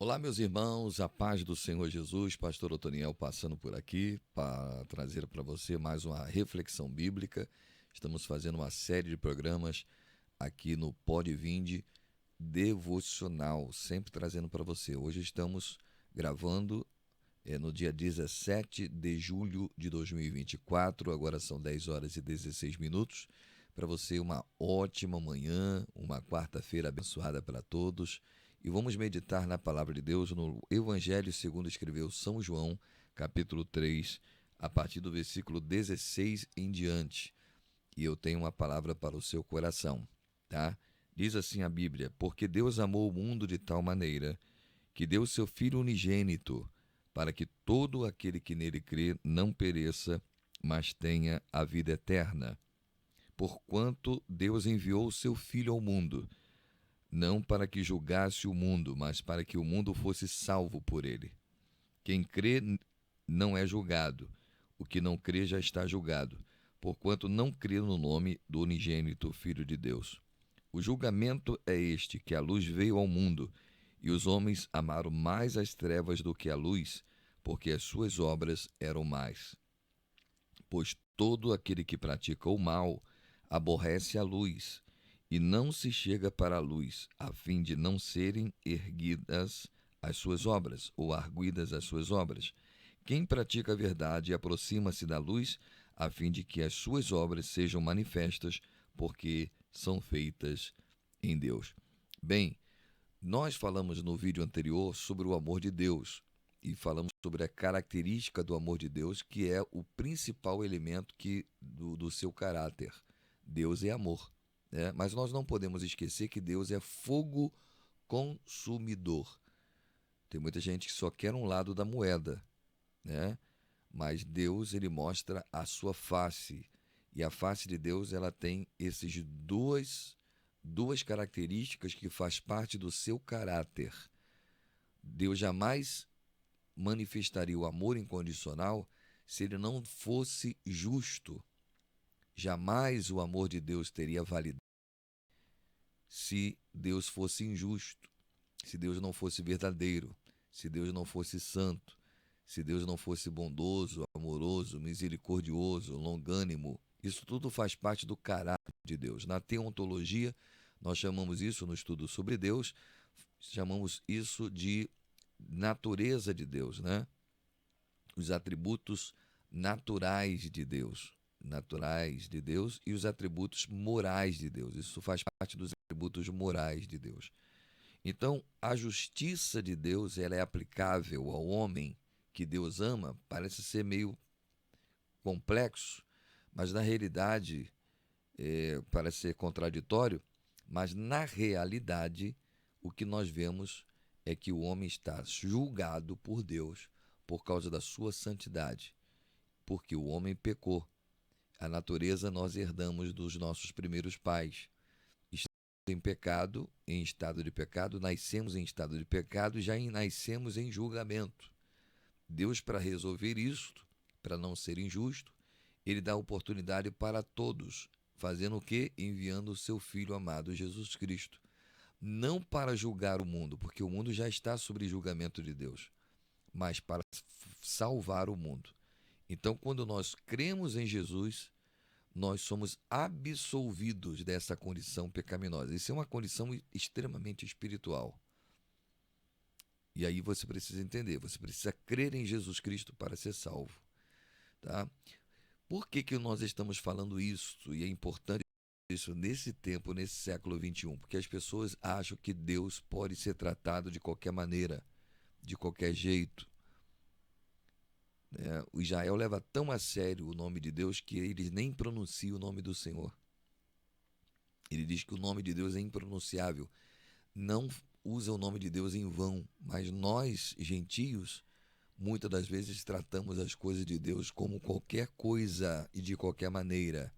Olá, meus irmãos, a paz do Senhor Jesus, Pastor Otoniel passando por aqui para trazer para você mais uma reflexão bíblica. Estamos fazendo uma série de programas aqui no Pode Vinde Devocional, sempre trazendo para você. Hoje estamos gravando no dia 17 de julho de 2024, agora são 10 horas e 16 minutos. Para você, uma ótima manhã, uma quarta-feira abençoada para todos. E vamos meditar na palavra de Deus no Evangelho segundo escreveu São João, capítulo 3, a partir do versículo 16 em diante. E eu tenho uma palavra para o seu coração, tá? Diz assim a Bíblia: porque Deus amou o mundo de tal maneira que deu seu Filho unigênito, para que todo aquele que nele crê não pereça, mas tenha a vida eterna. Porquanto Deus enviou o seu Filho ao mundo, não para que julgasse o mundo, mas para que o mundo fosse salvo por ele. Quem crê não é julgado, o que não crê já está julgado, porquanto não crê no nome do unigênito Filho de Deus. O julgamento é este, que a luz veio ao mundo, e os homens amaram mais as trevas do que a luz, porque as suas obras eram más. Pois todo aquele que pratica o mal aborrece a luz, e não se chega para a luz, a fim de não serem erguidas as suas obras, ou arguidas as suas obras. Quem pratica a verdade aproxima-se da luz, a fim de que as suas obras sejam manifestas, porque são feitas em Deus. Bem, nós falamos no vídeo anterior sobre o amor de Deus e falamos sobre a característica do amor de Deus, que é o principal elemento do seu caráter. Deus é amor, né? Mas nós não podemos esquecer que Deus é fogo consumidor. Tem muita gente que só quer um lado da moeda, né? Mas Deus, ele mostra a sua face. E a face de Deus, ela tem esses duas características que faz parte do seu caráter. Deus jamais manifestaria o amor incondicional se ele não fosse justo. Jamais o amor de Deus teria validade se Deus fosse injusto, se Deus não fosse verdadeiro, se Deus não fosse santo, se Deus não fosse bondoso, amoroso, misericordioso, longânimo. Isso tudo faz parte do caráter de Deus. Na teontologia, nós chamamos isso, no estudo sobre Deus, chamamos isso de natureza de Deus, né? Os atributos naturais de Deus e os atributos morais de Deus. Isso faz parte dos atributos morais de Deus. Então, a justiça de Deus, ela é aplicável ao homem que Deus ama. Parece ser meio complexo, mas na realidade parece ser contraditório, mas na realidade o que nós vemos é que o homem está julgado por Deus por causa da sua santidade, porque o homem pecou. A natureza nós herdamos dos nossos primeiros pais. Estamos em pecado, em estado de pecado, nascemos em estado de pecado e já nascemos em julgamento. Deus, para resolver isto, para não ser injusto, ele dá oportunidade para todos, fazendo o quê? Enviando o seu Filho amado, Jesus Cristo. Não para julgar o mundo, porque o mundo já está sob julgamento de Deus, mas para salvar o mundo. Então, quando nós cremos em Jesus, nós somos absolvidos dessa condição pecaminosa. Isso é uma condição extremamente espiritual. E aí você precisa entender, você precisa crer em Jesus Cristo para ser salvo, tá? Por que nós estamos falando isso? E é importante isso nesse tempo, nesse século XXI, porque as pessoas acham que Deus pode ser tratado de qualquer maneira, de qualquer jeito, né? O Israel leva tão a sério o nome de Deus que eles nem pronunciam o nome do Senhor. Ele diz que o nome de Deus é impronunciável. Não usa o nome de Deus em vão, mas nós, gentios, muitas das vezes tratamos as coisas de Deus como qualquer coisa e de qualquer maneira.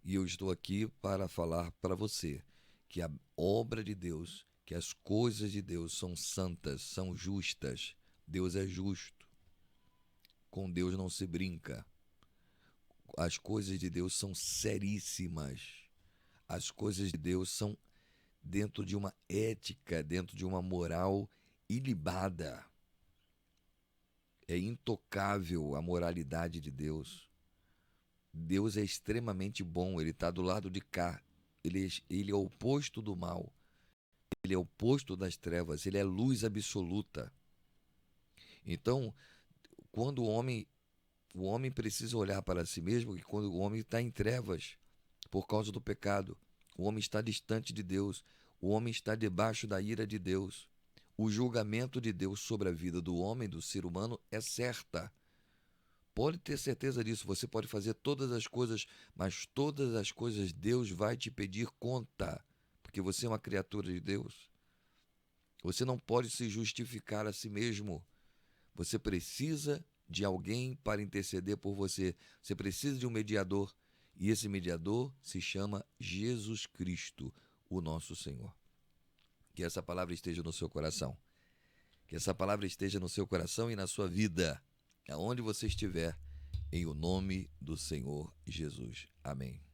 E eu estou aqui para falar para você que a obra de Deus, que as coisas de Deus são santas, são justas. Deus é justo. Com Deus não se brinca. As coisas de Deus são seríssimas. As coisas de Deus são dentro de uma ética, dentro de uma moral ilibada. É intocável a moralidade de Deus. Deus é extremamente bom, ele está do lado de cá. Ele é o oposto do mal. Ele é o oposto das trevas, ele é luz absoluta. Então, quando o homem precisa olhar para si mesmo, e quando o homem está em trevas por causa do pecado, o homem está distante de Deus, o homem está debaixo da ira de Deus. O julgamento de Deus sobre a vida do homem, do ser humano, é certa. Pode ter certeza disso. Você pode fazer todas as coisas, mas todas as coisas Deus vai te pedir conta, porque você é uma criatura de Deus. Você não pode se justificar a si mesmo. Você precisa de alguém para interceder por você. Você precisa de um mediador. E esse mediador se chama Jesus Cristo, o nosso Senhor. Que essa palavra esteja no seu coração. Que essa palavra esteja no seu coração e na sua vida, aonde você estiver, em o nome do Senhor Jesus. Amém.